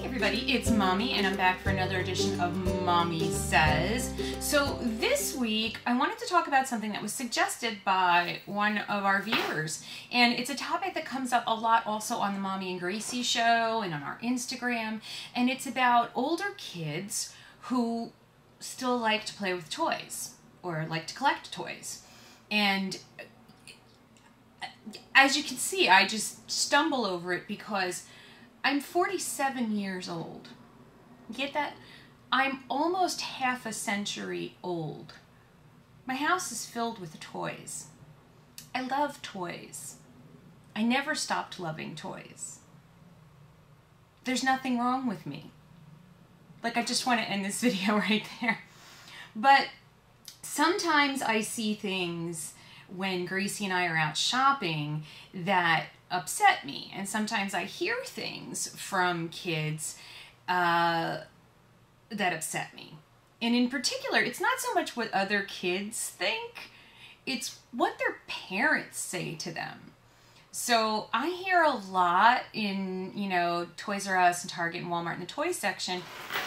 everybody, it's Mommy and I'm back for another edition of Mommy Says. So this week I wanted to talk about something that was suggested by one of our viewers, and it's a topic that comes up a lot also on the Mommy and Gracie show and on our Instagram, and it's about older kids who still like to play with toys or like to collect toys. And as you can see, I just stumble over it because I'm 47 years old. Get that? I'm almost half a century old. My house is filled with toys. I love toys. I never stopped loving toys. There's nothing wrong with me. Like, I just want to end this video right there. But sometimes I see things when Gracie and I are out shopping that upset me, and sometimes I hear things from kids that upset me. And in particular, it's not so much what other kids think, it's what their parents say to them. So I hear a lot in, Toys R Us and Target and Walmart in the toy section,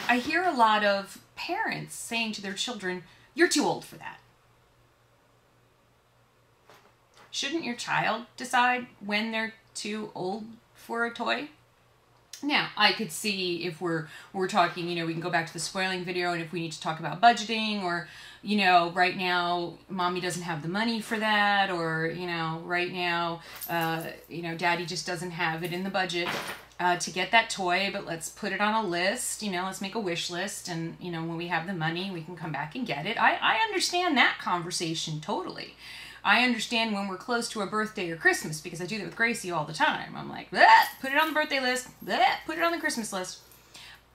I hear a lot of parents saying to their children, "You're too old for that." Shouldn't your child decide when they're too old for a toy? Now, I could see if we're talking, we can go back to the spoiling video, and if we need to talk about budgeting, or, right now, Mommy doesn't have the money for that, or, right now, Daddy just doesn't have it in the budget to get that toy, but let's put it on a list, let's make a wish list, and, when we have the money, we can come back and get it. I understand that conversation totally. I understand when we're close to a birthday or Christmas, because I do that with Gracie all the time. I'm like, put it on the birthday list, put it on the Christmas list.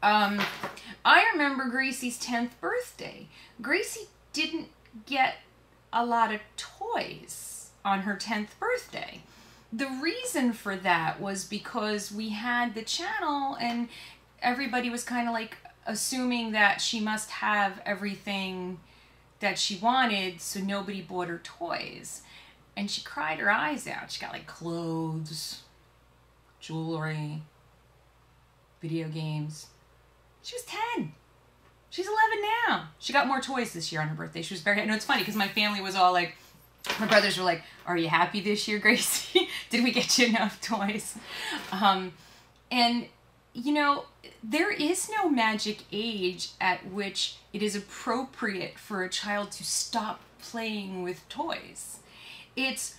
I remember Gracie's 10th birthday. Gracie didn't get a lot of toys on her 10th birthday. The reason for that was because we had the channel and everybody was kind of like assuming that she must have everything that she wanted, so nobody bought her toys. And she cried her eyes out. She got like clothes, jewelry, video games. She was 10. She's 11 now. She got more toys this year on her birthday. She was very, it's funny because my family was all like, my brothers were like, "Are you happy this year, Gracie? Did we get you enough toys?" And there is no magic age at which it is appropriate for a child to stop playing with toys. It's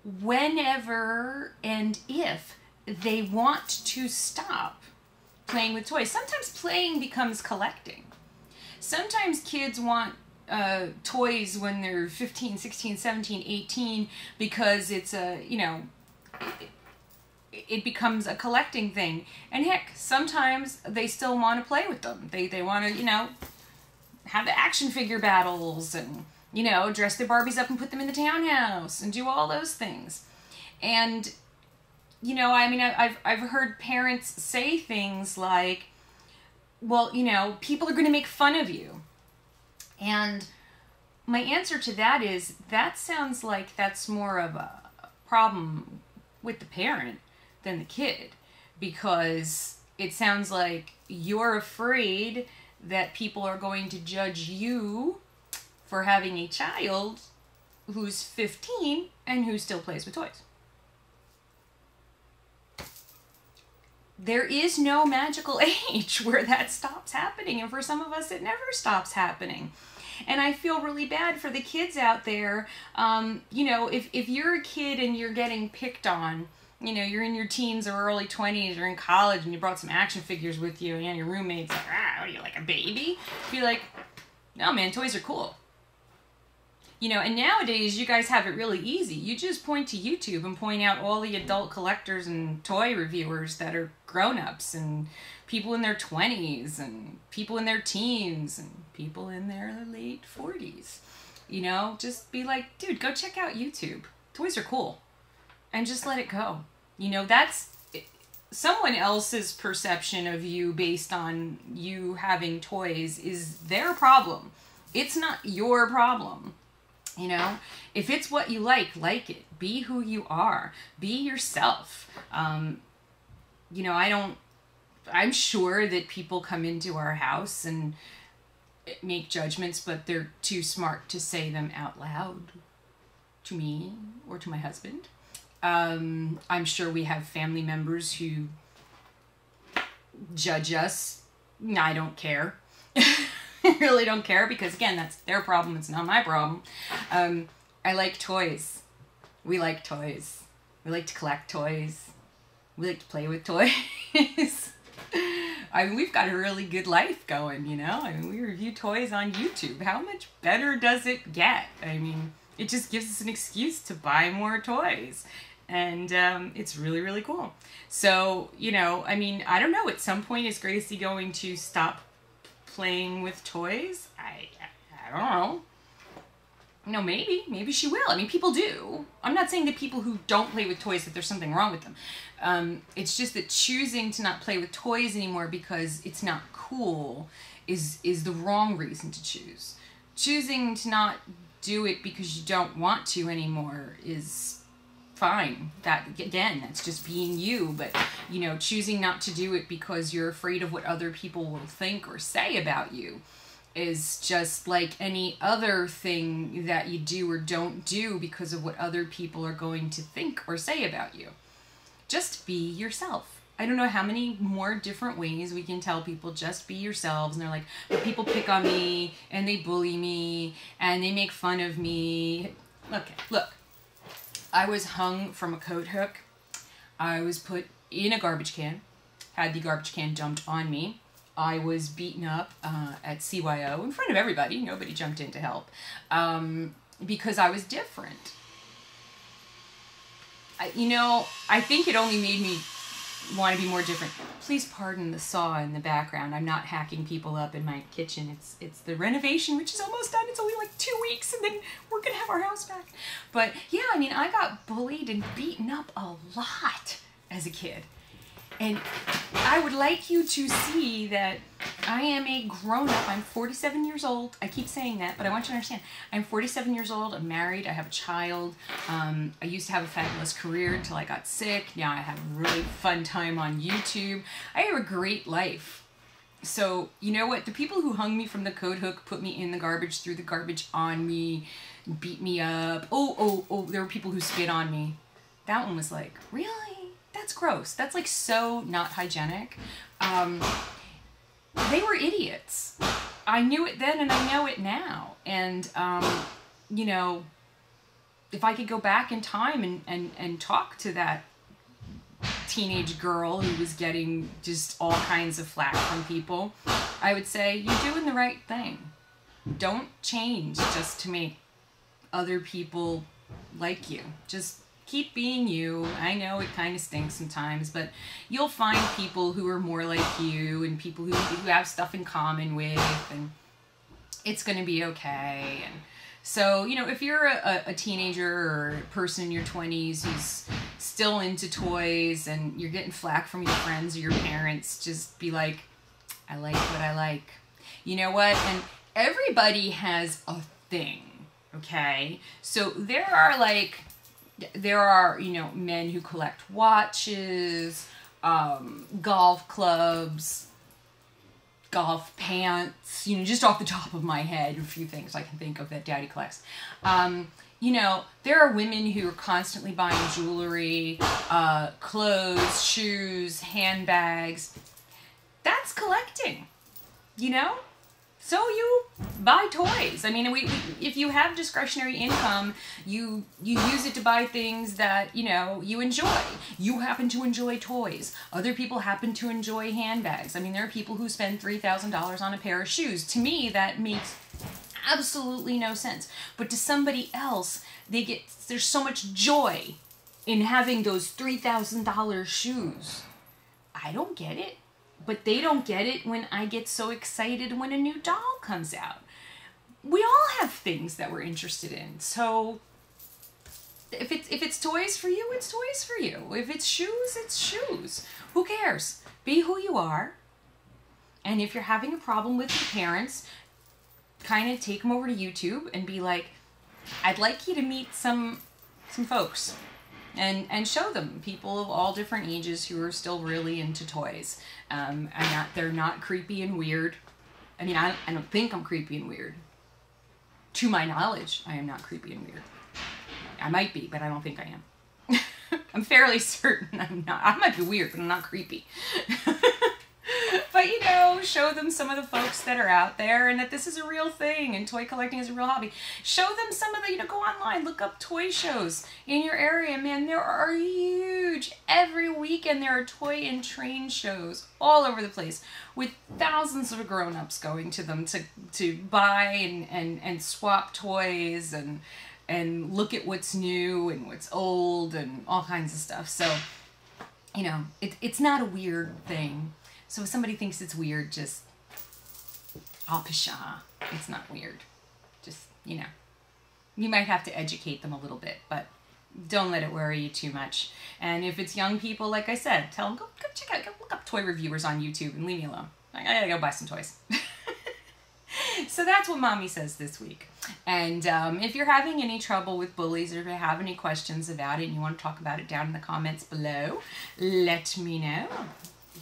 whenever and if they want to stop playing with toys. Sometimes playing becomes collecting. Sometimes kids want toys when they're 15, 16, 17, 18 because it's a, it becomes a collecting thing. And heck, sometimes they still want to play with them. They want to, have the action figure battles and, dress their Barbies up and put them in the townhouse and do all those things. And, I've heard parents say things like, well, people are going to make fun of you. And my answer to that is, that sounds like that's more of a problem with the parent than the kid, because it sounds like you're afraid that people are going to judge you for having a child who's 15 and who still plays with toys. There is no magical age where that stops happening, and for some of us it never stops happening. And I feel really bad for the kids out there. If you're a kid and you're getting picked on, you're in your teens or early 20s or in college and you brought some action figures with you and your roommate's like, what are you, like a baby? Be like, no man, toys are cool. And nowadays you guys have it really easy. You just point to YouTube and point out all the adult collectors and toy reviewers that are grown-ups and people in their 20s and people in their teens and people in their late 40s. Just be like, dude, go check out YouTube. Toys are cool. And just let it go. That's someone else's perception of you based on you having toys is their problem. It's not your problem. If it's what you like it. Be who you are. Be yourself. I don't I'm sure that people come into our house and make judgments, but they're too smart to say them out loud to me or to my husband. I'm sure we have family members who judge us. I don't care. I really don't care, because again, that's their problem. It's not my problem. I like toys. We like toys. We like to collect toys. We like to play with toys. I mean, we've got a really good life going, you know? I mean, we review toys on YouTube. How much better does it get? I mean, it just gives us an excuse to buy more toys. And it's really, really cool. So, you know, I mean, I don't know. At some point, is Gracie going to stop playing with toys? I don't know. No, maybe she will. I mean, people do. I'm not saying that people who don't play with toys, that there's something wrong with them. It's just that choosing to not play with toys anymore because it's not cool is the wrong reason to choose. Choosing to not do it because you don't want to anymore is fine. That, again, that's just being you. But, you know, choosing not to do it because you're afraid of what other people will think or say about you is just like any other thing that you do or don't do because of what other people are going to think or say about you. Just be yourself. I don't know how many more different ways we can tell people just be yourselves. And they're like, but people pick on me and they bully me and they make fun of me. Look, I was hung from a coat hook. I was put in a garbage can, had the garbage can dumped on me. I was beaten up at CYO in front of everybody. Nobody jumped in to help because I was different. You know, I think it only made me want to be more different. Please pardon the saw in the background. I'm not hacking people up in my kitchen. It's the renovation, which is almost done. It's only like 2 weeks and then we're going to have our house back. But yeah, I mean, I got bullied and beaten up a lot as a kid. And I would like you to see that I am a grown-up. I'm 47 years old. I keep saying that, but I want you to understand. I'm 47 years old. I'm married. I have a child. I used to have a fabulous career until I got sick. Now I have a really fun time on YouTube. I have a great life. So, you know what? The people who hung me from the coat hook, put me in the garbage, threw the garbage on me, beat me up. Oh, there were people who spit on me. That one was like, really? That's gross. That's like so not hygienic. They were idiots. I knew it then and I know it now. And, you know, if I could go back in time and talk to that teenage girl who was getting just all kinds of flack from people, I would say, you're doing the right thing. Don't change just to make other people like you. Just keep being you. I know it kind of stinks sometimes, but you'll find people who are more like you and people who have stuff in common with, and it's going to be okay. And so, you know, if you're a teenager or a person in your 20s who's still into toys and you're getting flack from your friends or your parents, just be like, I like what I like. You know what? And everybody has a thing, okay? So there are, you know, men who collect watches, golf clubs, golf pants, you know, just off the top of my head, a few things I can think of that Daddy collects. You know, there are women who are constantly buying jewelry, clothes, shoes, handbags. That's collecting, you know? So you buy toys. I mean, if you have discretionary income, you use it to buy things that, you know, you enjoy. You happen to enjoy toys. Other people happen to enjoy handbags. I mean, there are people who spend $3,000 on a pair of shoes. To me, that makes absolutely no sense. But to somebody else, there's so much joy in having those $3,000 shoes. I don't get it. But they don't get it when I get so excited when a new doll comes out. We all have things that we're interested in. So if it's toys for you, it's toys for you. If it's shoes, it's shoes. Who cares? Be who you are. And if you're having a problem with your parents, kind of take them over to YouTube and be like, I'd like you to meet some folks. and show them people of all different ages who are still really into toys. And that they're not creepy and weird. I mean, I don't think I'm creepy and weird. To my knowledge, I am not creepy and weird. I might be, but I don't think I am. I'm fairly certain I'm not. I might be weird, but I'm not creepy. But, you know, show them some of the folks that are out there and that this is a real thing and toy collecting is a real hobby. Show them some of the, you know, go online, look up toy shows in your area. Man, there are huge. Every weekend there are toy and train shows all over the place with thousands of grown-ups going to them to buy and swap toys and look at what's new and what's old and all kinds of stuff. So, you know, it's not a weird thing. So if somebody thinks it's weird, just, oh, pshaw, it's not weird. Just, you know, you might have to educate them a little bit, but don't let it worry you too much. And if it's young people, like I said, tell them, go check out, go look up toy reviewers on YouTube and leave me alone. I gotta go buy some toys. So that's what Mommy says this week. And if you're having any trouble with bullies or if you have any questions about it and you want to talk about it down in the comments below, let me know.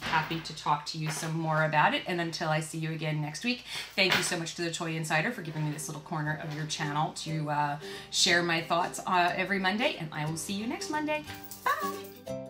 Happy to talk to you some more about it. And until I see you again next week, thank you so much to the Toy Insider for giving me this little corner of your channel to share my thoughts every Monday, and I will see you next Monday. Bye!